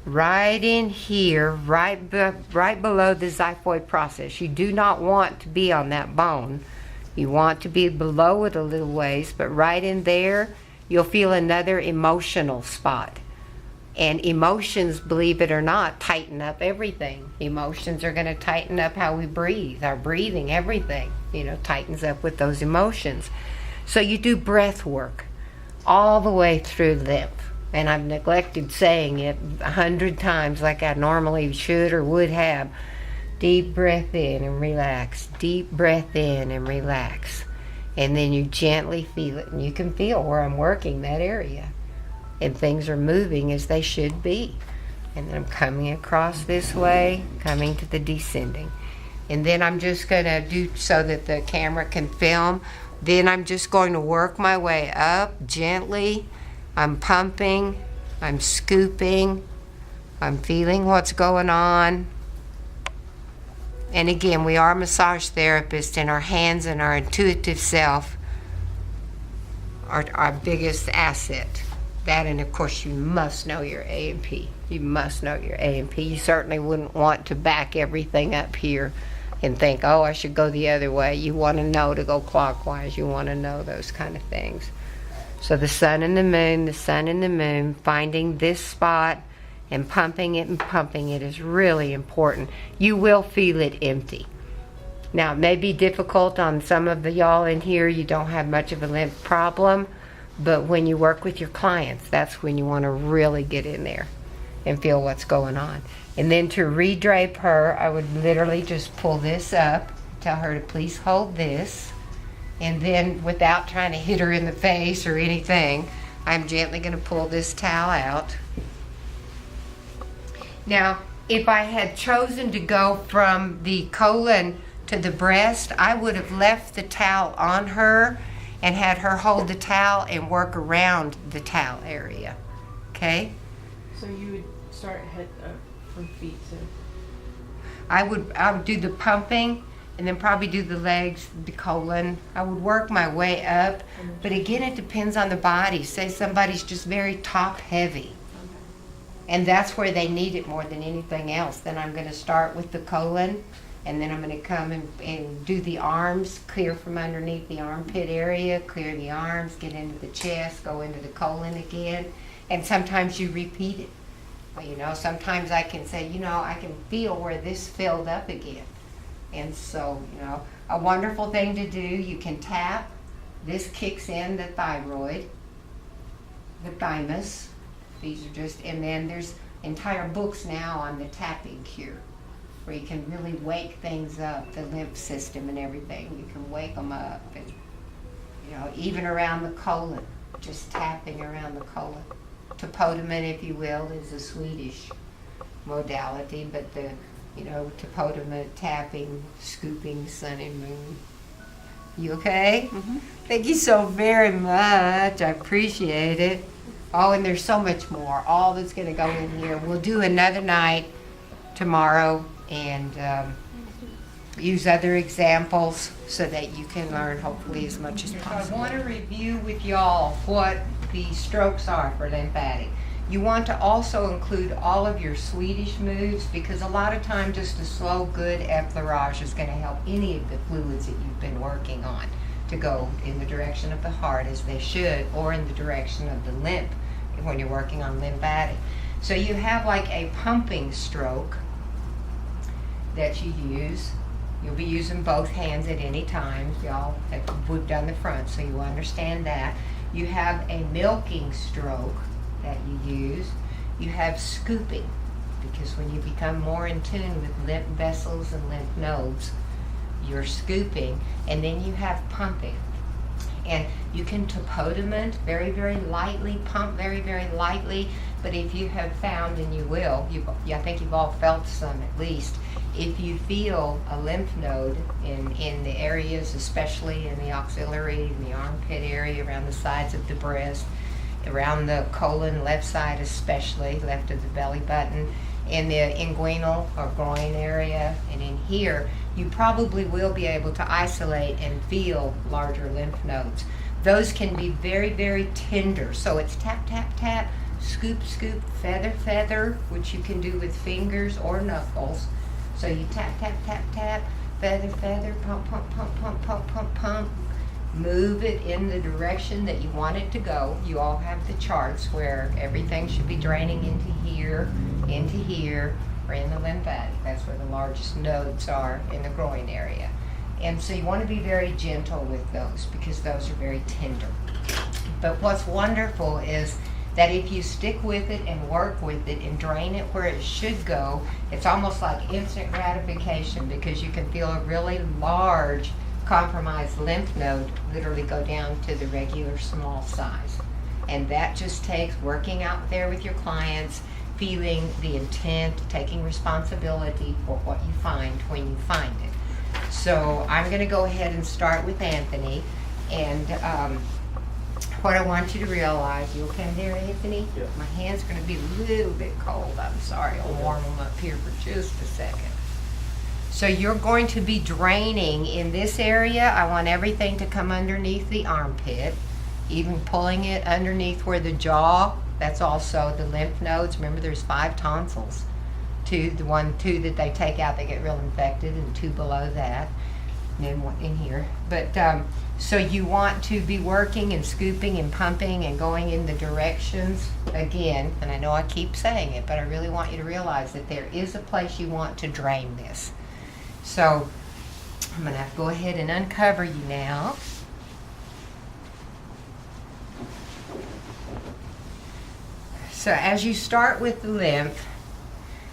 right in here, right below the xiphoid process. You do not want to be on that bone. You want to be below it a little ways, but right in there, you'll feel another emotional spot. And emotions, believe it or not, tighten up everything. Emotions are going to tighten up how we breathe, our breathing, everything, tightens up with those emotions. So you do breath work all the way through lymph. And I've neglected saying it 100 times like I normally should or would have. Deep breath in and relax. Deep breath in and relax. And then you gently feel it. And you can feel where I'm working that area. And things are moving as they should be. And then I'm coming across this way, coming to the descending. And then I'm just going to do so that the camera can film. Then I'm just going to work my way up gently. I'm pumping, I'm scooping, I'm feeling what's going on. And again, we are massage therapists, and our hands and our intuitive self are our biggest asset. That, and of course, you must know your A&P. You must know your A&P. You certainly wouldn't want to back everything up here and think, oh, I should go the other way. You want to know to go clockwise. You want to know those kind of things. So the sun and the moon, finding this spot and pumping it is really important. You will feel it empty. Now, it may be difficult on some of the y'all in here. You don't have much of a lymph problem. But when you work with your clients, that's when you want to really get in there and feel what's going on. And then to redrape her, I would literally just pull this up, tell her to please hold this, and then without trying to hit her in the face or anything, I'm gently going to pull this towel out. Now, if I had chosen to go from the colon to the breast, I would have left the towel on her and had her hold the towel and work around the towel area. Okay? So you would start head up from feet to... I would do the pumping and then probably do the legs, the colon. I would work my way up. But again, it depends on the body. Say somebody's just very top heavy. And that's where they need it more than anything else. Then I'm going to start with the colon. And then I'm going to come and do the arms, clear from underneath the armpit area, clear the arms, get into the chest, go into the colon again. And sometimes you repeat it. Sometimes I can say, I can feel where this filled up again. And so, a wonderful thing to do, you can tap. This kicks in the thyroid, the thymus. These are just, and then there's entire books now on the tapping cure, where you can really wake things up, the lymph system and everything. You can wake them up, and even around the colon, just tapping around the colon. Topotomen, if you will, is a Swedish modality, but the topotomen, tapping, scooping, sun and moon. You okay? Mm-hmm. Thank you so very much. I appreciate it. Oh, and there's so much more. All that's going to go in here. We'll do another night tomorrow and use other examples so that you can learn hopefully as much as possible. I want to review with y'all what the strokes are for lymphatic. You want to also include all of your Swedish moves, because a lot of times just a slow, good effleurage is going to help any of the fluids that you've been working on to go in the direction of the heart as they should, or in the direction of the lymph when you're working on lymphatic. So you have like a pumping stroke that you use. You'll be using both hands at any time. Y'all have done the front, so you understand that. You have a milking stroke that you use. You have scooping, because when you become more in tune with lymph vessels and lymph nodes, you're scooping. And then you have pumping. And you can topodomint very, very lightly, pump very, very lightly. But if you have found, and you will, I think you've all felt some at least, if you feel a lymph node in the areas, especially in the axillary, in the armpit area, around the sides of the breast, around the colon, left side especially, left of the belly button, in the inguinal or groin area, and in here, you probably will be able to isolate and feel larger lymph nodes. Those can be very, very tender. So it's tap, tap, tap, scoop, scoop, feather, feather, which you can do with fingers or knuckles. So you tap, tap, tap, tap, feather, feather, pump, pump, pump, pump, pump, pump, pump. Move it in the direction that you want it to go. You all have the charts where everything should be draining into here, or in the lymphatic. That's where the largest nodes are, in the groin area. And so you want to be very gentle with those, because those are very tender. But what's wonderful is that if you stick with it and work with it and drain it where it should go, it's almost like instant gratification, because you can feel a really large compromised lymph node literally go down to the regular small size. And that just takes working out there with your clients, feeling the intent, taking responsibility for what you find when you find it. So I'm going to go ahead and start with Anthony. And what I want you to realize, you okay there, Anthony? Yeah. My hand's going to be a little bit cold. I'm sorry. I'll warm them up here for just a second. So you're going to be draining in this area. I want everything to come underneath the armpit, even pulling it underneath where the jaw, that's also the lymph nodes. Remember, there's 5 tonsils. 2 that they take out, they get real infected, and 2 below that, and then 1 in here. But so you want to be working and scooping and pumping and going in the directions again. And I know I keep saying it, but I really want you to realize that there is a place you want to drain this. So I'm going to have to go ahead and uncover you now. So as you start with the lymph,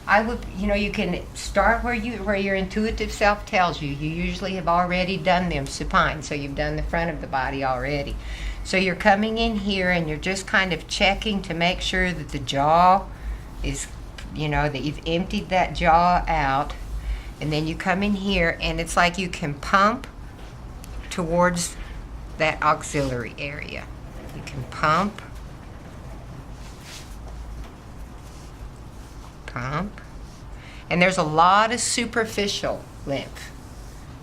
I would, you can start where your intuitive self tells you. You usually have already done them supine, so you've done the front of the body already. So you're coming in here and you're just kind of checking to make sure that the jaw is, that you've emptied that jaw out. And then you come in here and it's like you can pump towards that auxiliary area. You can pump, and there's a lot of superficial lymph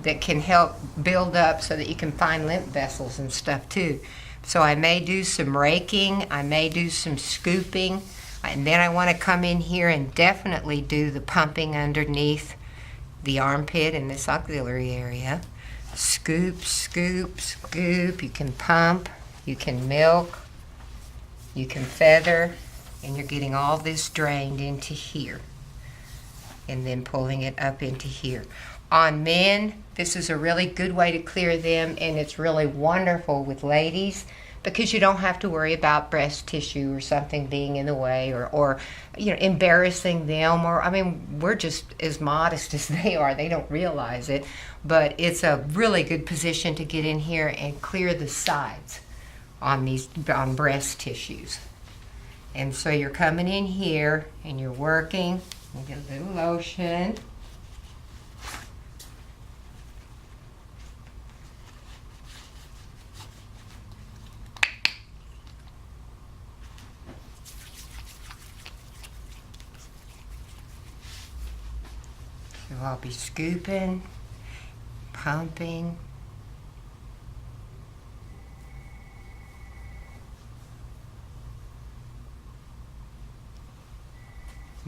that can help build up so that you can find lymph vessels and stuff too. So I may do some raking, I may do some scooping, and then I want to come in here and definitely do the pumping underneath the armpit in this auxiliary area. Scoop, scoop, scoop. You can pump, you can milk, you can feather, and you're getting all this drained into here. And then pulling it up into here. On men, this is a really good way to clear them, and it's really wonderful with ladies, because you don't have to worry about breast tissue or something being in the way, or embarrassing them, or we're just as modest as they are. They don't realize it, but it's a really good position to get in here and clear the sides on breast tissues. And so you're coming in here and you're working. You get a little lotion. So I'll be scooping, pumping.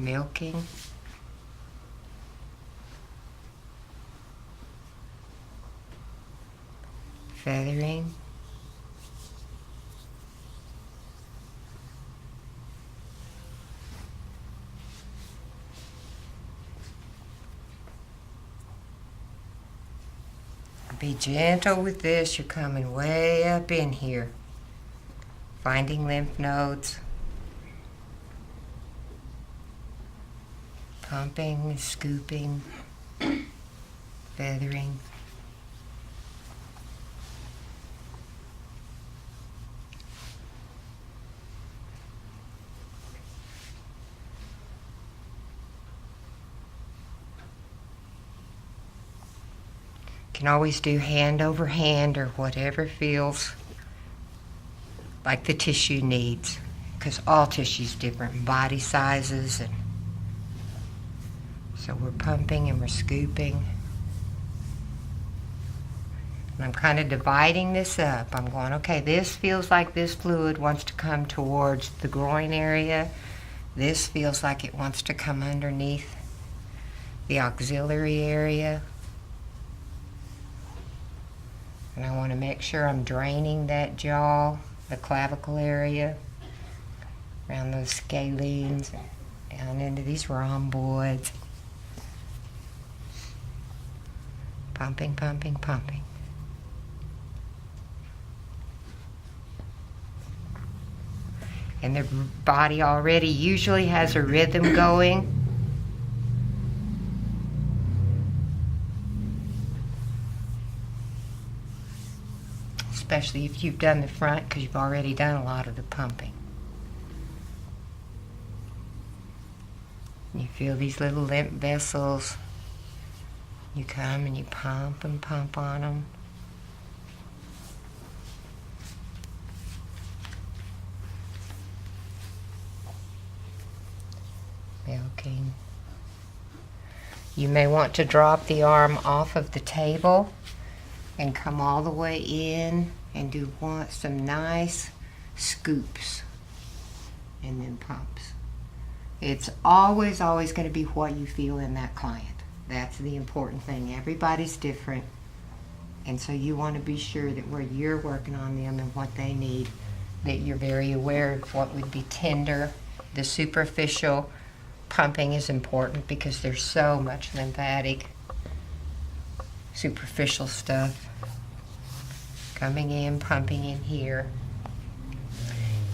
milking. Feathering. Be gentle with this. You're coming way up in here. Finding lymph nodes. Pumping, scooping, feathering. Can always do hand over hand or whatever feels like the tissue needs, because all tissue's different, body sizes, and so we're pumping and we're scooping. And I'm kind of dividing this up. I'm going, okay, this feels like this fluid wants to come towards the groin area. This feels like it wants to come underneath the axillary area. And I want to make sure I'm draining that jaw, the clavicle area, around those scalenes, down into these rhomboids. Pumping, pumping, pumping. And the body already usually has a rhythm going. Especially if you've done the front, because you've already done a lot of the pumping. You feel these little lymph vessels. You come and you pump and pump on them. Milking. You may want to drop the arm off of the table and come all the way in and do some nice scoops and then pumps. It's always going to be what you feel in that client. That's the important thing. Everybody's different. And so you want to be sure that where you're working on them and what they need, that you're very aware of what would be tender. The superficial pumping is important because there's so much lymphatic, superficial stuff coming in, pumping in here.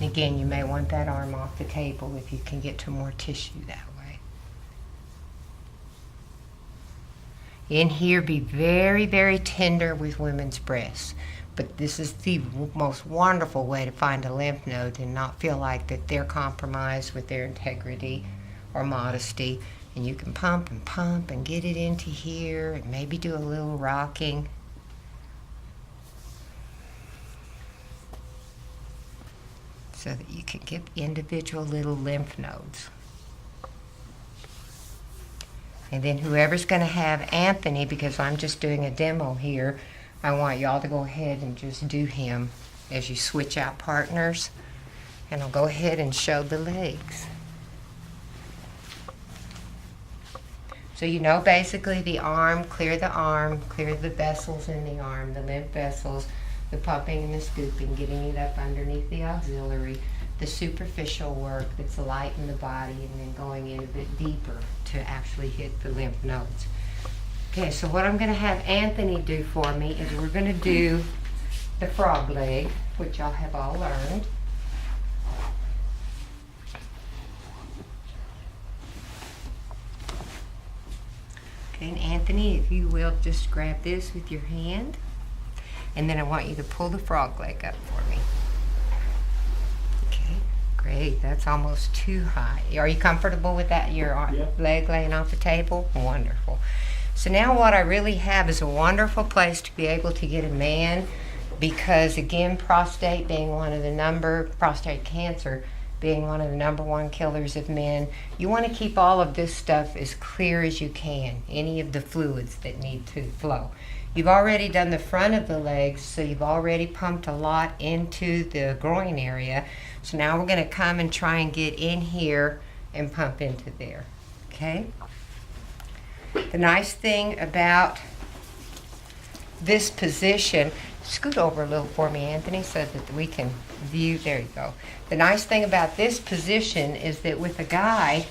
And again, you may want that arm off the table if you can get to more tissue that way. In here, be very, very tender with women's breasts. But this is the most wonderful way to find a lymph node and not feel like that they're compromised with their integrity or modesty. And you can pump and get it into here and maybe do a little rocking. So that you can get individual little lymph nodes. And then whoever's going to have Anthony, because I'm just doing a demo here, I want y'all to go ahead and just do him as you switch out partners. And I'll go ahead and show the legs. So you know basically the arm, clear the vessels in the arm, the lymph vessels, the pumping and the scooping, getting it up underneath the auxiliary, the superficial work that's light in the body, and then going in a bit deeper to actually hit the lymph nodes. Okay, so what I'm going to have Anthony do for me is we're going to do the frog leg, which y'all have all learned. Okay, and Anthony, if you will, just grab this with your hand. And then I want you to pull the frog leg up for me. Okay, great. That's almost too high. Are you comfortable with that, your leg laying off the table? Wonderful. So now what I really have is a wonderful place to be able to get a man, because again, prostate cancer being one of the #1 killers of men, you want to keep all of this stuff as clear as you can, any of the fluids that need to flow. You've already done the front of the legs, so you've already pumped a lot into the groin area. So now we're going to come and try and get in here and pump into there, okay? The nice thing about this position, scoot over a little for me, Anthony, so that we can view, there you go. The nice thing about this position is that with a guy,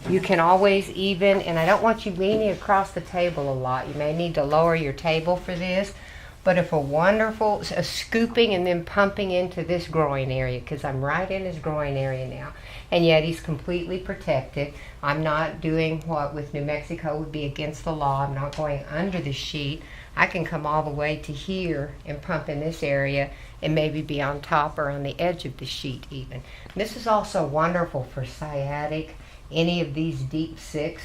you can always even, and I don't want you leaning across the table a lot. You may need to lower your table for this, but if a scooping and then pumping into this groin area, because I'm right in his groin area now, and yet he's completely protected. I'm not doing what with New Mexico would be against the law. I'm not going under the sheet. I can come all the way to here and pump in this area and maybe be on top or on the edge of the sheet even. This is also wonderful for sciatic, any of these deep six.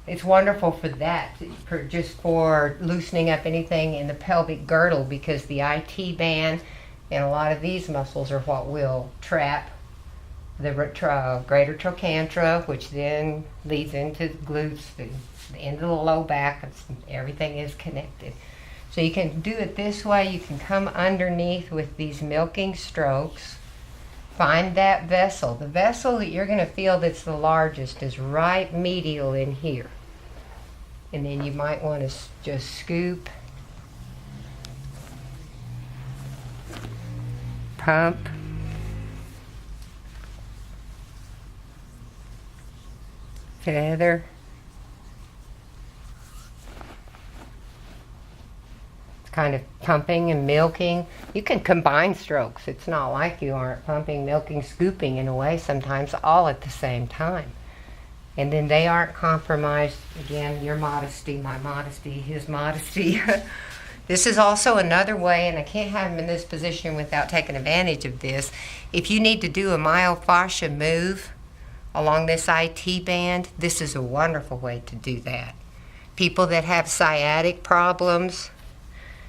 It's wonderful for that, just for loosening up anything in the pelvic girdle, because the IT band and a lot of these muscles are what will trap the greater trochanter, which then leads into the glutes, the end of the low back. Everything is connected. So you can do it this way. You can come underneath with these milking strokes. Find that vessel. The vessel that you're going to feel that's the largest is right medial in here. And then you might want to just scoop, pump, feather, it's kind of pumping and milking. You can combine strokes. It's not like you aren't pumping, milking, scooping in a way sometimes all at the same time. And then they aren't compromised. Again, your modesty, my modesty, his modesty. This is also another way, and I can't have him in this position without taking advantage of this. If you need to do a myofascia move along this IT band, this is a wonderful way to do that. People that have sciatic problems,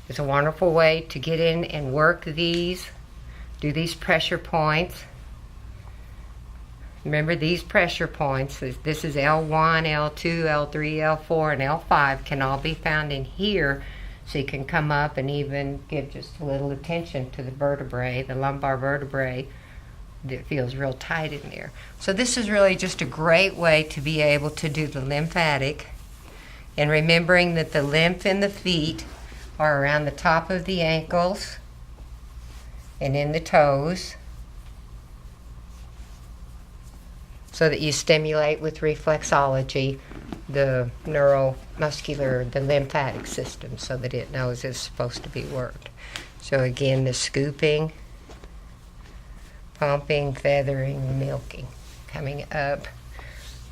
it's a wonderful way to get in and work these, do these pressure points. Remember, these pressure points, this is L1, L2, L3, L4, and L5 can all be found in here, so you can come up and even give just a little attention to the vertebrae, the lumbar vertebrae that feels real tight in there. So this is really just a great way to be able to do the lymphatic, and remembering that the lymph in the feet are around the top of the ankles and in the toes, so that you stimulate with reflexology the neuromuscular, the lymphatic system, so that it knows it's supposed to be worked. So again, the scooping, pumping, feathering, milking, coming up,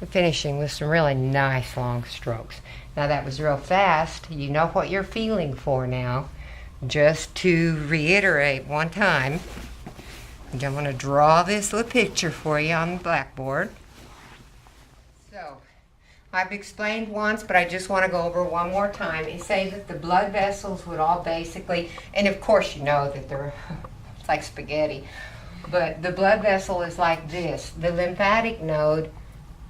and finishing with some really nice long strokes. Now that was real fast. You know what you're feeling for now. Just to reiterate one time, I'm going to draw this little picture for you on the blackboard. So, I've explained once, but I just want to go over one more time and say that the blood vessels would all basically, and of course you know that they're, it's like spaghetti, but the blood vessel is like this. The lymphatic node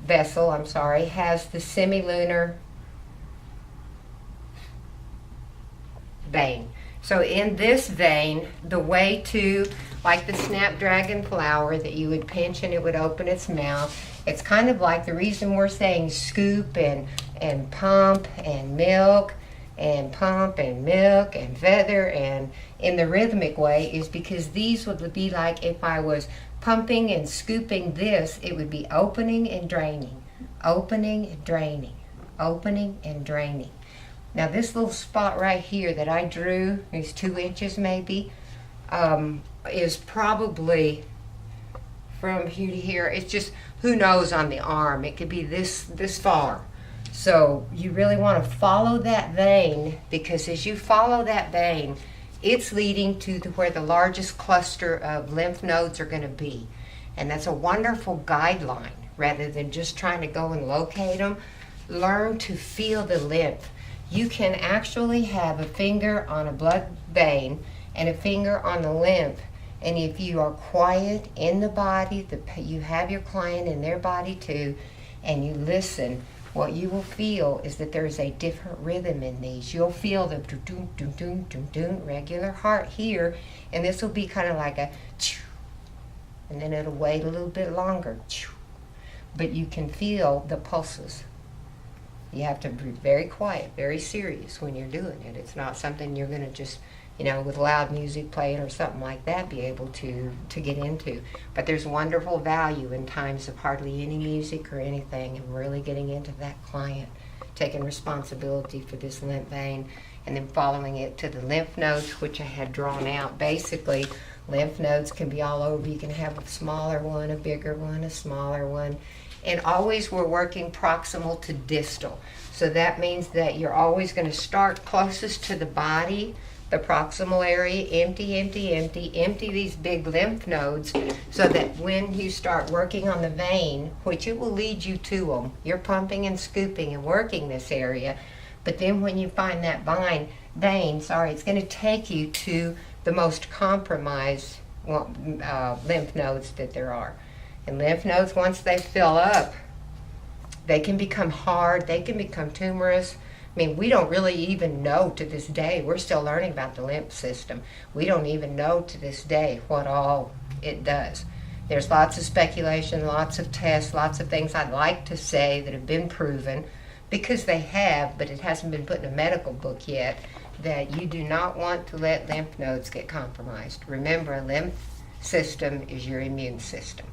vessel, has the semilunar vein. So in this vein, the way to, like the snapdragon flower that you would pinch and it would open its mouth, it's kind of like the reason we're saying scoop and pump and milk and pump and milk and feather and in the rhythmic way is because these would be like if I was pumping and scooping this, it would be opening and draining, opening and draining, opening and draining. Now this little spot right here that I drew, these 2 inches maybe, is probably from here to here. It's just, who knows on the arm. It could be this far. So you really want to follow that vein, because as you follow that vein, it's leading to where the largest cluster of lymph nodes are going to be. And that's a wonderful guideline. Rather than just trying to go and locate them, learn to feel the lymph. You can actually have a finger on a blood vein and a finger on the lymph. And if you are quiet in the body, you have your client in their body too, and you listen, what you will feel is that there's a different rhythm in these. You'll feel the doo doo doo doo doo regular heart here, and this will be kind of like a choo, and then it'll wait a little bit longer. But you can feel the pulses. You have to be very quiet, very serious when you're doing it. It's not something you're going to just, with loud music playing or something like that, be able to get into. But there's wonderful value in times of hardly any music or anything, and really getting into that client, taking responsibility for this lymph vein, and then following it to the lymph nodes, which I had drawn out. Basically, lymph nodes can be all over. You can have a smaller one, a bigger one, a smaller one. And always we're working proximal to distal. So that means that you're always going to start closest to the body, the proximal area, empty these big lymph nodes, so that when you start working on the vein, which it will lead you to them, you're pumping and scooping and working this area, but then when you find that vein, it's going to take you to the most compromised lymph nodes that there are. And lymph nodes, once they fill up, they can become hard, they can become tumorous. I mean, we don't really even know to this day. We're still learning about the lymph system. We don't even know to this day what all it does. There's lots of speculation, lots of tests, lots of things I'd like to say that have been proven, because they have, but it hasn't been put in a medical book yet, that you do not want to let lymph nodes get compromised. Remember, a lymph system is your immune system.